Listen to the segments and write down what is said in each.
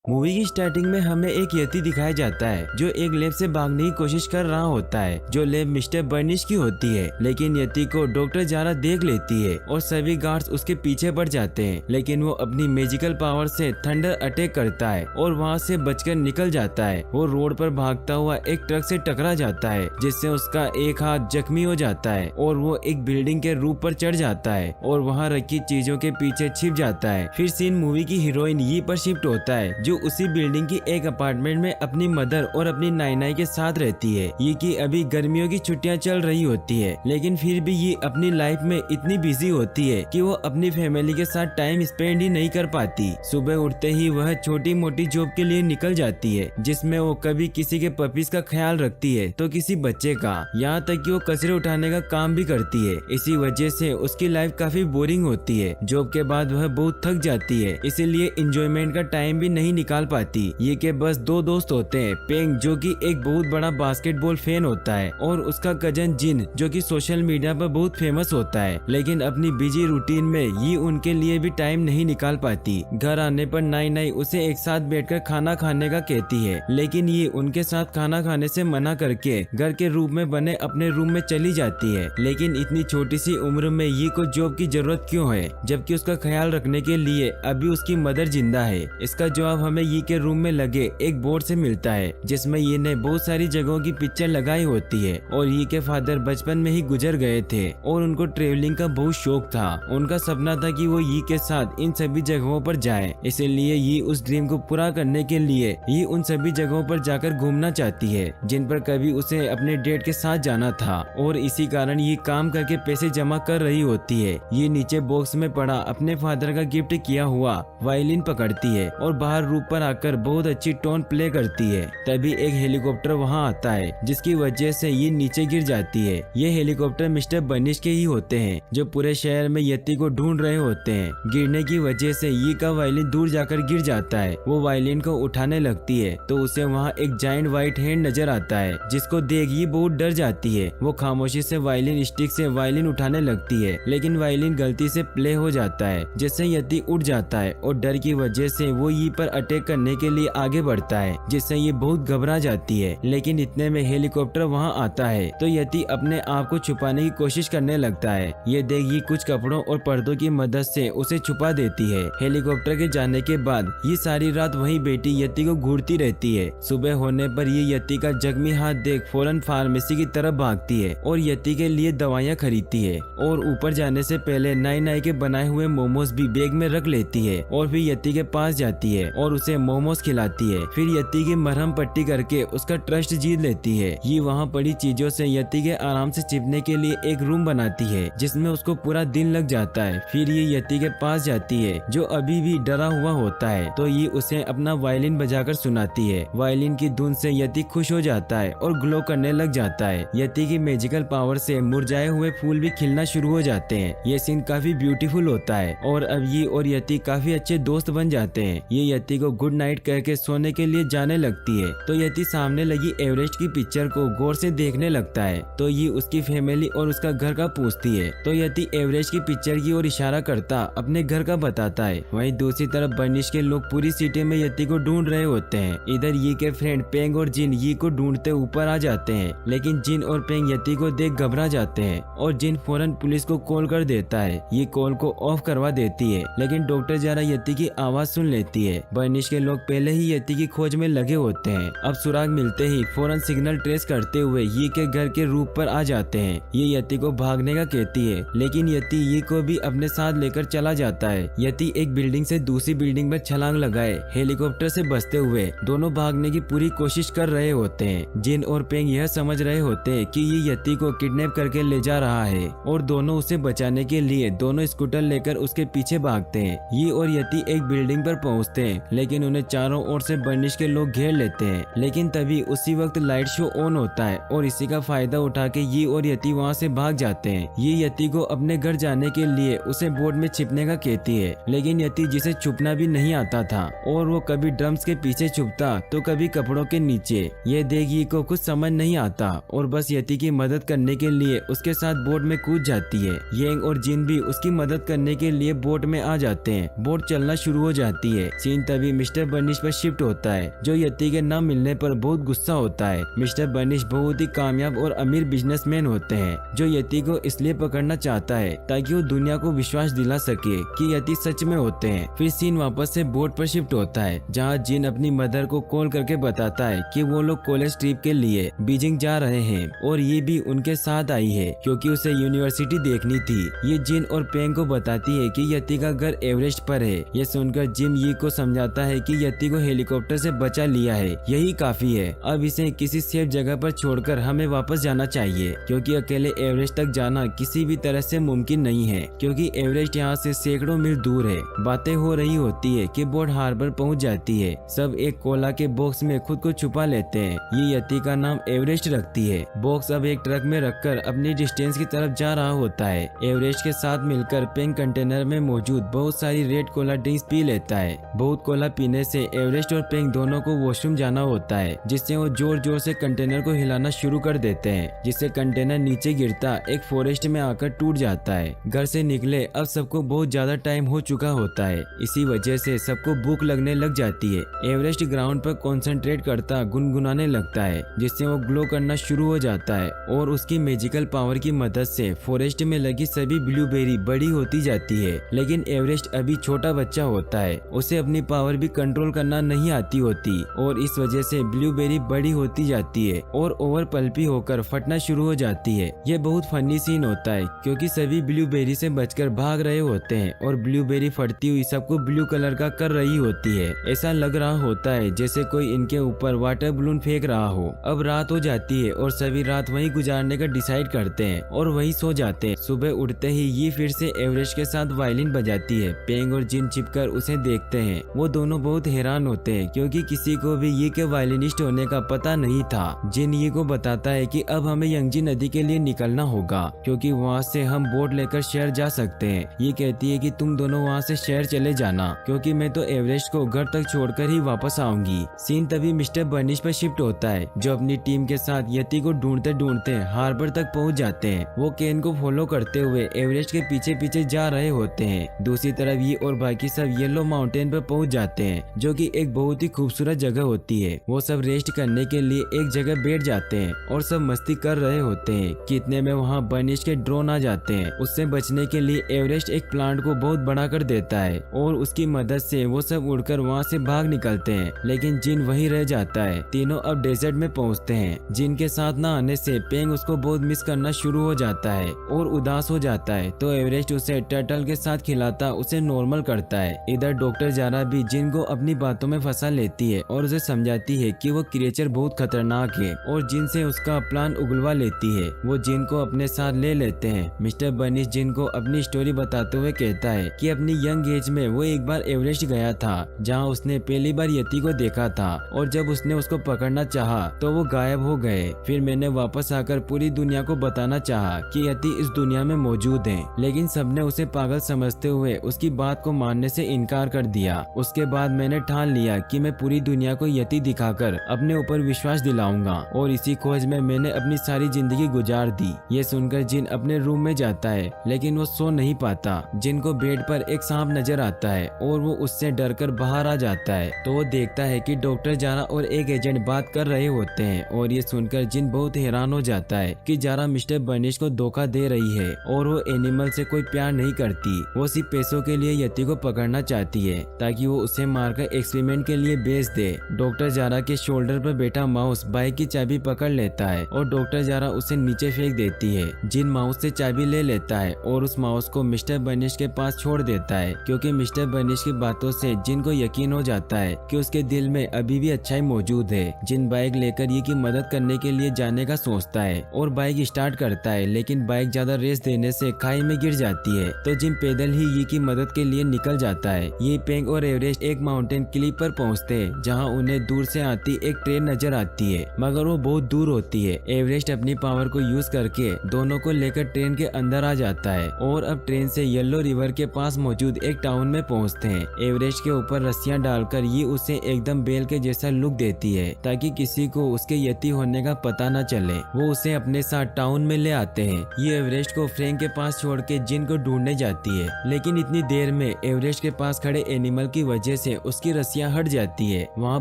Movie की starting में हमें एक यति दिखाया जाता है जो एक लैब से भागने की कोशिश कर रहा होता है, जो लैब मिस्टर बर्निश की होती है। लेकिन यति को डॉक्टर जारा देख लेती है और सभी गार्ड्स उसके पीछे पड़ जाते हैं, लेकिन वो अपनी मैजिकल पावर से थंडर अटैक करता है और वहाँ से बचकर निकल जाता है। वो रोड पर भागता हुआ एक ट्रक से टकरा जाता है, जिससे उसका एक हाथ जख्मी हो जाता है और वो एक बिल्डिंग के रूफ पर चढ़ जाता है और वहाँ रखी चीजों के पीछे छिप जाता है। फिर सीन मूवी की हीरोइन यी पर शिफ्ट होता है, जो उसी बिल्डिंग की एक अपार्टमेंट में अपनी मदर और अपनी नाई के साथ रहती है। ये की अभी गर्मियों की छुट्टियां चल रही होती है, लेकिन फिर भी ये अपनी लाइफ में इतनी बिजी होती है कि वो अपनी फैमिली के साथ टाइम स्पेंड ही नहीं कर पाती। सुबह उठते ही वह छोटी मोटी जॉब के लिए निकल जाती है, जिसमें वो कभी किसी के पपीज का ख्याल रखती है तो किसी बच्चे का, यहाँ तक कि वो कचरे उठाने का काम भी करती है। इसी वजह से उसकी लाइफ काफी बोरिंग होती है। जॉब के बाद वह बहुत थक जाती है, इसीलिए एंजॉयमेंट का टाइम भी नहीं निकाल पाती। ये के बस दो दोस्त होते हैं, पेंग जो कि एक बहुत बड़ा बास्केटबॉल फैन होता है और उसका कजन जिन जो कि सोशल मीडिया पर बहुत फेमस होता है। लेकिन अपनी बिजी रूटीन में ये उनके लिए भी टाइम नहीं निकाल पाती। घर आने पर नाई उसे एक साथ बैठकर खाना खाने का कहती है, लेकिन ये उनके साथ खाना खाने से मना करके घर के रूप में बने अपने रूम में चली जाती है। लेकिन इतनी छोटी सी उम्र में ये को जॉब की जरूरत क्यों है, जबकि उसका ख्याल रखने के लिए अभी उसकी मदर जिंदा है। इसका जवाब हमें ये के रूम में लगे एक बोर्ड से मिलता है, जिसमें ये ने बहुत सारी जगहों की पिक्चर लगाई होती है। और ये के फादर बचपन में ही गुजर गए थे और उनको ट्रेवलिंग का बहुत शौक था। उनका सपना था कि वो ये के साथ इन सभी जगहों पर जाए, इसलिए ये उस ड्रीम को पूरा करने के लिए ये उन सभी जगहों पर जाकर घूमना चाहती है जिन पर कभी उसे अपने डेट के साथ जाना था। और इसी कारण ये काम करके पैसे जमा कर रही होती है। ये नीचे बॉक्स में पड़ा अपने फादर का गिफ्ट किया हुआ वायलिन पकड़ती है और बाहर रूप पर आकर बहुत अच्छी टोन प्ले करती है। तभी एक हेलीकॉप्टर वहाँ आता है, जिसकी वजह से ये नीचे गिर जाती है। ये हेलीकॉप्टर मिस्टर बर्निश के ही होते हैं, जो पूरे शहर में यति को ढूंढ रहे होते हैं। गिरने की वजह से ये का वायलिन दूर जाकर गिर जाता है। वो वायलिन को उठाने लगती है तो उसे वहाँ एक जायंट व्हाइट हैंड नजर आता है, जिसको देख ये बहुत डर जाती है। वो खामोशी से वायलिन स्टिक से वायलिन उठाने लगती है, लेकिन वायलिन गलती से प्ले हो जाता है, जिससे यति उठ जाता है और डर की वजह से वो ये पर अटैक करने के लिए आगे बढ़ता है, जिससे ये बहुत घबरा जाती है। लेकिन इतने में हेलीकॉप्टर वहाँ आता है तो यति अपने आप को छुपाने की कोशिश करने लगता है। ये देख ये कुछ कपड़ों और पर्दों की मदद से उसे छुपा देती है। हेलीकॉप्टर के जाने के बाद ये सारी रात वहीं बैठी यति को घूरती रहती है। सुबह होने पर ये यति का जख्मी हाथ देख फौरन फार्मेसी की तरफ भागती है और यति के लिए दवाइयाँ खरीदती है। और ऊपर जाने से पहले नाई के बनाए हुए मोमोज भी बैग में रख लेती है और फिर यति के पास जाती है और उसे मोमोज खिलाती है। फिर यति की मरहम पट्टी करके उसका ट्रस्ट जीत लेती है। ये वहाँ पड़ी चीजों से यति के आराम से छिपने के लिए एक रूम बनाती है, जिसमें उसको पूरा दिन लग जाता है। फिर ये यति के पास जाती है, जो अभी भी डरा हुआ होता है, तो ये उसे अपना वायलिन बजाकर सुनाती है। वायलिन की धुन से यति खुश हो जाता है और ग्लो करने लग जाता है। यति की मैजिकल पावर से मुरझाए हुए फूल भी खिलना शुरू हो जाते हैं। ये सीन काफी ब्यूटीफुल होता है और अब ये और यति काफी अच्छे दोस्त बन जाते हैं। ये यति को गुड नाइट करके सोने के लिए जाने लगती है, तो यति सामने लगी एवरेस्ट की पिक्चर को गौर से देखने लगता है। तो ये उसकी फैमिली और उसका घर का पूछती है, तो यति एवरेस्ट की पिक्चर की ओर इशारा करता अपने घर का बताता है। वहीं दूसरी तरफ बर्निश के लोग पूरी सिटी में यति को ढूंढ रहे होते हैं। इधर ये के फ्रेंड पेंग और जिन ये को ढूंढते ऊपर आ जाते हैं, लेकिन जिन और पेंग यति को देख घबरा जाते हैं और जिन फौरन पुलिस को कॉल कर देता है। ये कॉल को ऑफ करवा देती है, लेकिन डॉक्टर जारा यति की आवाज सुन लेती है। बर्निश के लोग पहले ही यति की खोज में लगे होते हैं। अब सुराग मिलते ही फौरन सिग्नल ट्रेस करते हुए ये के घर के रूप पर आ जाते हैं। ये यति को भागने का कहती है, लेकिन यति ये को भी अपने साथ लेकर चला जाता है। यति एक बिल्डिंग से दूसरी बिल्डिंग पर छलांग लगाए हेलीकॉप्टर से बचते हुए दोनों भागने की पूरी कोशिश कर रहे होते हैं। जिन और पेंग यह समझ रहे होते हैं कि ये यति को किडनैप करके ले जा रहा है और दोनों उसे बचाने के लिए दोनों स्कूटर लेकर उसके पीछे भागते हैं। ये और यति एक बिल्डिंग पर पहुंचते हैं, लेकिन उन्हें चारों ओर से बर्निश के लोग घेर लेते हैं। लेकिन तभी उसी वक्त लाइट शो ऑन होता है और इसी का फायदा उठा के ये और यति वहाँ से भाग जाते हैं। ये यति को अपने घर जाने के लिए उसे बोर्ड में छिपने का कहती है, लेकिन यति जिसे छुपना भी नहीं आता था और वो कभी ड्रम्स के पीछे छुपता तो कभी कपड़ों के नीचे। ये देख ये को कुछ समझ नहीं आता और बस यति की मदद करने के लिए उसके साथ बोट में कूद जाती है। येंग और जिन भी उसकी मदद करने के लिए बोट में आ जाते हैं। बोट चलना शुरू हो जाती है। सीन तभी मिस्टर बर्निश पर शिफ्ट होता है, जो यति के न मिलने पर बहुत गुस्सा होता है। मिस्टर बर्निश बहुत ही कामयाब और अमीर बिजनेसमैन होते हैं, जो यति को इसलिए पकड़ना चाहता है ताकि वो दुनिया को विश्वास दिला सके कि यति सच में होते हैं। फिर सीन वापस से बोट पर शिफ्ट होता है, जहाँ जिन अपनी मदर को कॉल करके बताता है कि वो लोग कॉलेज ट्रिप के लिए बीजिंग जा रहे हैं और ये भी उनके साथ आई है क्योंकि उसे यूनिवर्सिटी देखनी थी। ये जिन और पेंग को बताती है कि यति का घर एवरेस्ट पर है। ये सुनकर जिम ये को समझाता है कि यति को हेलीकॉप्टर से बचा लिया है, यही काफी है। अब इसे किसी सेफ जगह पर छोड़कर हमें वापस जाना चाहिए क्योंकि अकेले एवरेस्ट तक जाना किसी भी तरह से मुमकिन नहीं है क्योंकि एवरेस्ट यहाँ से सैकड़ों मील दूर है। बातें हो रही होती है कि बोट हार्बर पहुँच जाती है। सब एक कोला के बॉक्स में खुद को छुपा लेते हैं। ये यति का नाम एवरेस्ट रखती है। बॉक्स अब एक ट्रक में रखकर अपनी डिस्टेंस की तरफ जा रहा होता है। एवरेस्ट के साथ मिलकर पेंग कंटेनर में मौजूद बहुत सारी रेड कोला ड्रिंक्स पी लेता है। बहुत कोला पीने से एवरेस्ट और पेंग दोनों को वॉशरूम जाना होता है, जिससे वो जोर जोर से कंटेनर को हिलाना शुरू कर देते हैं, जिससे कंटेनर नीचे गिरता एक फॉरेस्ट में आकर टूट जाता है। घर से निकले अब सबको बहुत ज्यादा टाइम हो चुका होता है। इसी वजह से सबको भूख लगने लग जाती है। एवरेस्ट ग्राउंड पर कंसंट्रेट करता गुनगुनाने लगता है, जिससे वो ग्लो करना शुरू हो जाता है और उसकी मैजिकल पावर की मदद से फॉरेस्ट में लगी सभी ब्लूबेरी बड़ी होती जाती है। लेकिन एवरेस्ट अभी छोटा बच्चा होता है, उसे अपनी पावर भी कंट्रोल करना नहीं आती होती और इस वजह से ब्लूबेरी बड़ी होती जाती है और ओवर पल्पी होकर फटना शुरू हो जाती है। ये बहुत फनी सीन होता है क्योंकि सभी ब्लूबेरी से बचकर भाग रहे होते हैं और ब्लूबेरी फटती हुई सबको ब्लू कलर का कर रही होती है। ऐसा लग रहा होता है जैसे कोई इनके ऊपर वाटर बलून फेंक रहा हो। अब रात हो जाती है और सभी रात वहीं गुजारने का डिसाइड करते हैं और वहीं सो जाते हैं। सुबह उठते ही ये फिर से एवरेस्ट के साथ वायलिन बजाती है। पेंग और जिन छिपकर उसे देखते हैं। वो दोनों बहुत हैरान होते हैं क्योंकि किसी को भी ये के वायलिनिस्ट होने का पता नहीं था। जिन ये को बताता है कि अब हमें यंगजी नदी के लिए निकलना होगा क्योंकि वहाँ से हम बोट लेकर शहर जा सकते हैं। ये कहती है कि तुम दोनों वहाँ से शहर चले जाना क्योंकि मैं तो एवरेस्ट को घर तक छोड़कर ही वापस आऊंगी। सीन तभी मिस्टर बर्निश पर शिफ्ट होता है, जो अपनी टीम के साथ यति को ढूंढते ढूंढते हार्बर तक पहुँच जाते हैं। वो केन को फॉलो करते हुए एवरेस्ट के पीछे पीछे जा रहे होते हैं। दूसरी तरफ ये और बाकी सब येलो माउंटेन पर पहुँच जाते हैं, जो कि एक बहुत ही खूबसूरत जगह होती है। वो सब रेस्ट करने के लिए एक जगह बैठ जाते हैं और सब मस्ती कर रहे होते हैं। कितने में वहाँ बर्निश के ड्रोन आ जाते हैं। उससे बचने के लिए एवरेस्ट एक प्लांट को बहुत बड़ा कर देता है और उसकी मदद से वो सब उड़कर वहाँ से भाग निकलते हैं, लेकिन जिन वहीं रह जाता है। तीनों अब डेजर्ट में पहुँचते हैं। जिन के साथ न आने से पेंग उसको बहुत मिस करना शुरू हो जाता है और उदास हो जाता है, तो एवरेस्ट उसे टर्टल के साथ खिलाता उसे नॉर्मल करता है। इधर डॉक्टर जारा भी जिन को अपनी बातों में फंसा लेती है और उसे समझाती है कि वो क्रिएचर बहुत खतरनाक है और जिन से उसका प्लान उगलवा लेती है। वो जिन को अपने साथ ले लेते हैं। मिस्टर बर्निश जिन को अपनी स्टोरी बताते हुए कहता है कि अपनी यंग एज में वो एक बार एवरेस्ट गया था, जहाँ उसने पहली बार यति को देखा था और जब उसने उसको पकड़ना चाहा तो वो गायब हो गए। फिर मैंने वापस आकर पूरी दुनिया को बताना चाहा कि यति इस दुनिया में मौजूद है, लेकिन सबने उसे पागल समझते हुए उसकी बात को मानने से इनकार कर दिया। उसके बाद मैंने ठान लिया कि मैं पूरी दुनिया को यति दिखाकर अपने ऊपर विश्वास दिलाऊंगा और इसी खोज में मैंने अपनी सारी जिंदगी गुजार दी। ये सुनकर जिन अपने रूम में जाता है, लेकिन वो सो नहीं पाता। जिन को बेड पर एक सांप नजर आता है और वो उससे डरकर बाहर आ जाता है, तो वो देखता है कि डॉक्टर जारा और एक एजेंट बात कर रहे होते हैं और ये सुनकर जिन बहुत हैरान हो जाता है कि जारा मिस्टर बर्निश को धोखा दे रही है और वो एनिमल से कोई प्यार नहीं करती। वो सिर्फ पैसों के लिए यति को पकड़ना चाहती है ताकि वो उसे मारकर एक्सपेरिमेंट के लिए बेच दे। डॉक्टर जारा के शोल्डर पर बैठा माउस बाइक की चाबी पकड़ लेता है और डॉक्टर जारा उसे नीचे फेंक देती है। जिन माउस से चाबी ले लेता है और उस माउस को मिस्टर बर्निश के पास छोड़ देता है क्योंकि मिस्टर बर्निश की बातों से जिन को यकीन हो जाता है कि उसके दिल में अभी भी अच्छाई मौजूद है। जिन बाइक लेकर ये की मदद करने के लिए जाने का सोचता है और बाइक स्टार्ट करता है, लेकिन बाइक ज्यादा रेस देने से खाई में गिर जाती है, तो जिन पैदल ही ये की मदद के लिए निकल जाता है। ये पेंग और एवरेस्ट एक माउंटेन क्लिप पर पहुँचते हैं, जहाँ उन्हें दूर से आती एक ट्रेन नजर आती है, मगर वो बहुत दूर होती है। एवरेस्ट अपनी पावर को यूज करके दोनों को लेकर ट्रेन के अंदर आ जाता है और अब ट्रेन से येलो रिवर के पास मौजूद एक टाउन में पहुंचते हैं। एवरेस्ट के ऊपर रस्सियां डालकर ये उसे एकदम बेल के जैसा लुक देती है ताकि किसी को उसके यति होने का पता न चले। वो उसे अपने साथ टाउन में ले आते हैं। ये एवरेस्ट को फ्रैंक के पास छोड़ के जिन को ढूंढने जाती है, लेकिन इतनी देर में एवरेस्ट के पास खड़े एनिमल की वजह से उसकी रस्सियां हट जाती है। वहाँ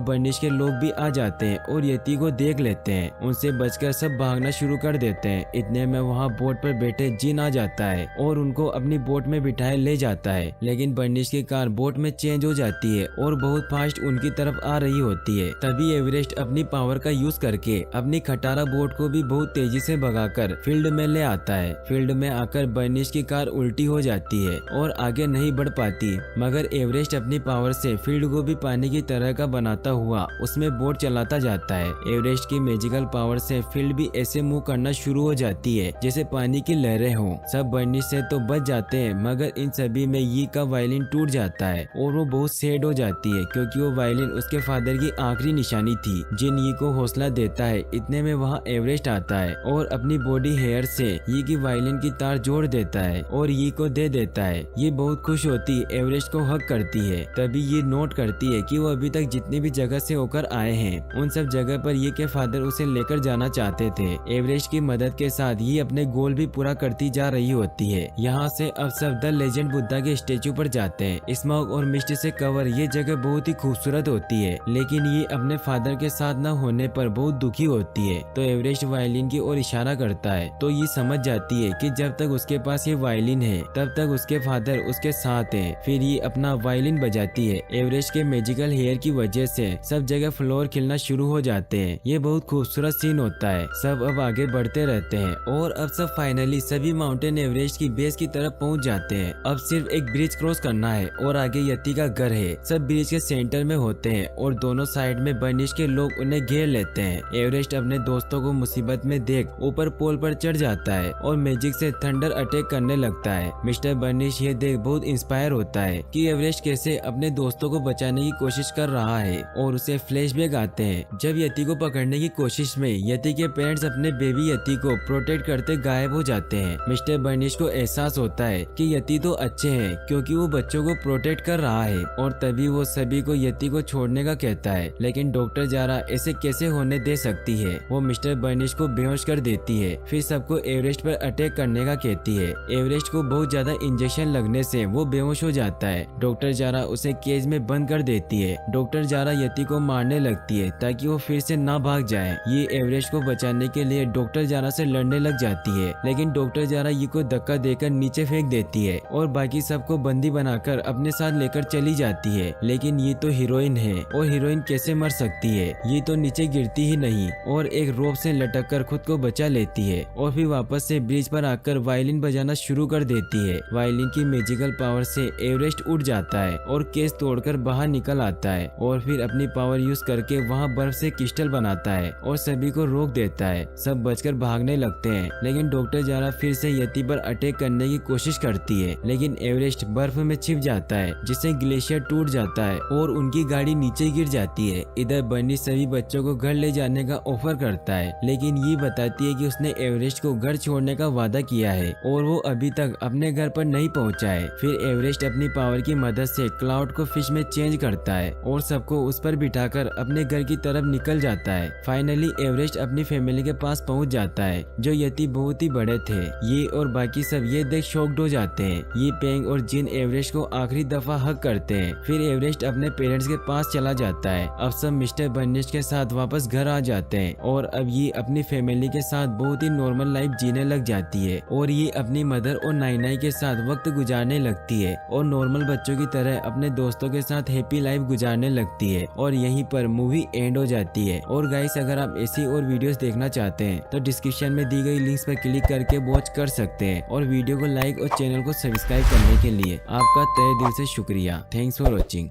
बर्निश के लोग भी आ जाते हैं और यति को देख लेते हैं। उनसे बचकर सब भागना शुरू कर देते हैं। इतने में वहाँ बोट पर बैठे जिन आ जाता है और उनको अपनी बोट में बिठाए ले जाता है। लेकिन बर्निश की कार बोट में चेंज हो जाती है और बहुत फास्ट उनकी तरफ आ रही होती है। तभी एवरेस्ट अपनी पावर का यूज करके अपनी खटारा बोट को भी बहुत तेजी से भगाकर फील्ड में ले आता है। फील्ड में आकर बर्निश की कार उल्टी हो जाती है और आगे नहीं बढ़ पाती, मगर एवरेस्ट अपनी पावर से फील्ड को भी पानी की तरह का बनाता हुआ उसमें बोट चलाता जाता है। एवरेस्ट की मैजिकल पावर से फील्ड भी ऐसे मूव करना शुरू हो जाती है जैसे पानी की लहरें हों। सब बर्निश से तो बच जाते हैं, मगर इन सभी में यी का वायलिन टूट जाता है और वो बहुत सैड हो जाती है क्योंकि वो वायलिन उसके फादर की आखिरी निशानी थी। जिन यी को हौसला देता है। इतने में वहाँ एवरेस्ट आता है और अपनी बॉडी हेयर से यी की वायलिन की तार जोड़ देता है और यी को दे देता है। ये बहुत खुश होती एवरेस्ट को हक करती है। तभी ये नोट करती है कि वो अभी तक जितनी भी जगह से होकर आए हैं उन सब जगह पर ये के फादर उसे लेकर जाना चाहते थे। एवरेस्ट की मदद के साथ ये अपने गोल भी पूरा करती जा रही होती है। यहाँ से अब सब द लेजेंड बुद्धा के स्टेचू पर जाते हैं। स्मॉग और मिस्ट से कवर ये जगह बहुत ही खूबसूरत होती है, लेकिन ये अपने फादर के साथ न होने पर बहुत दुखी होती है। तो एवरेस्ट वायलिन की ओर इशारा करता है तो ये समझ जाती है कि जब तक उसके पास ये वायलिन है तब तक उसके फादर उसके साथ है। फिर ये अपना वायलिन बजाती है। एवरेस्ट के मैजिकल हेयर की वजह से सब जगह फ्लोर खिलना शुरू हो जाते हैं। ये बहुत खूबसूरत सीन होता है। सब अब आगे बढ़ते रहते हैं और अब सब फाइनली सभी माउंटेन एवरेस्ट की बेस की तरफ पहुंच जाते हैं। अब सिर्फ एक ब्रिज क्रॉस करना है और आगे यति का घर है। सब ब्रिज के सेंटर में होते हैं और दोनों साइड में बर्निश के लोग उन्हें घेर लेते हैं। एवरेस्ट अपने दोस्तों को मुसीबत में देख ऊपर पोल पर चढ़ जाता है और मैजिक से थंडर अटैक करने लगता है। मिस्टर बर्निश ये देख बहुत इंस्पायर होता है कि एवरेस्ट कैसे अपने दोस्तों को बचाने की कोशिश कर रहा है और उसे फ्लैशबैक आते हैं जब यति को पकड़ने की कोशिश में यति के पेरेंट्स अपने बेबी यति को प्रोटेक्ट करते गायब हो जाते हैं। मिस्टर बर्निश को एहसास होता है कि यति तो अच्छे हैं क्योंकि वो बच्चों को प्रोटेक्ट कर रहा है और तभी वो सभी को यति को छोड़ने का कहता है। लेकिन डॉक्टर जारा ऐसे कैसे होने दे सकती है। वो मिस्टर बर्निश को बेहोश कर देती है। फिर सबको एवरेस्ट पर अटैक करने का कहती है। एवरेस्ट को बहुत ज्यादा इंजेक्शन लगने से वो बेहोश हो जाता है। डॉक्टर जारा उसे केज में बंद कर देती है। डॉक्टर जारा यति को मारने लगती है ताकि वो फिर से ना भाग जाए। ये एवरेस्ट को बचाने के लिए डॉक्टर जारा से लड़ने लग जाती है, लेकिन डॉक्टर जारा ये को धक्का देकर नीचे फेंक देती है और बाकी सबको बंदी बनाकर अपने साथ लेकर चली जाती है। लेकिन ये तो हीरोइन है और हीरोइन कैसे मर सकती है। ये तो नीचे गिरती ही नहीं और एक रोप से लटक कर खुद को बचा लेती है और फिर वापस से ब्रिज पर आकर वायलिन बजाना शुरू कर देती है। वायलिन की मैजिकल पावर से एवरेस्ट उठ जाता है और केस तोड़कर बाहर निकल आता है और फिर अपनी पावर यूज करके वहाँ बर्फ से क्रिस्टल बनाता है और सभी को रोक देता है। सब बचकर भागने लगते हैं, लेकिन डॉक्टर जारा फिर से यति पर अटैक करने की कोशिश करती है, लेकिन एवरेस्ट बर्फ में छिप जाता है जिससे ग्लेशियर टूट जाता है और उनकी गाड़ी नीचे गिर जाती है। इधर बर्निश सभी बच्चों को घर ले जाने का ऑफर करता है, लेकिन ये बताती है कि उसने एवरेस्ट को घर छोड़ने का वादा किया है और वो अभी तक अपने घर पर नहीं पहुंचा है। फिर एवरेस्ट अपनी पावर की मदद से क्लाउड को फिश में चेंज करता है और सबको उस पर बिठाकर अपने घर की तरफ निकल जाता है। फाइनली एवरेस्ट अपनी फैमिली के पास पहुंच जाता है जो यति बहुत ही बड़े थे। ये और बाकी सब ये देख शॉक्ड हो जाते हैं। ये पेंग और जिन एवरेस्ट को आखिरी दफा हक करते हैं। फिर एवरेस्ट अपने पेरेंट्स के पास चला जाता है। अब सब मिस्टर बर्निश के साथ वापस घर आ जाते हैं और अब ये अपनी फैमिली के साथ बहुत ही नॉर्मल लाइफ जीने लग जाती है और ये अपनी मदर और नाई के साथ वक्त गुजारने लगती है और नॉर्मल बच्चों की तरह अपने दोस्तों के साथ हैप्पी लाइफ गुजारने लगती है और यहीं पर मूवी एंड हो जाती है। और गाइस, अगर आप ऐसी और वीडियोस देखना चाहते हैं तो डिस्क्रिप्शन में दी गई लिंक्स पर क्लिक करके वॉच कर सकते हैं और वीडियो को लाइक और चैनल को सब्सक्राइब करने के लिए आपका तहे दिल से शुक्रिया। Thanks for watching.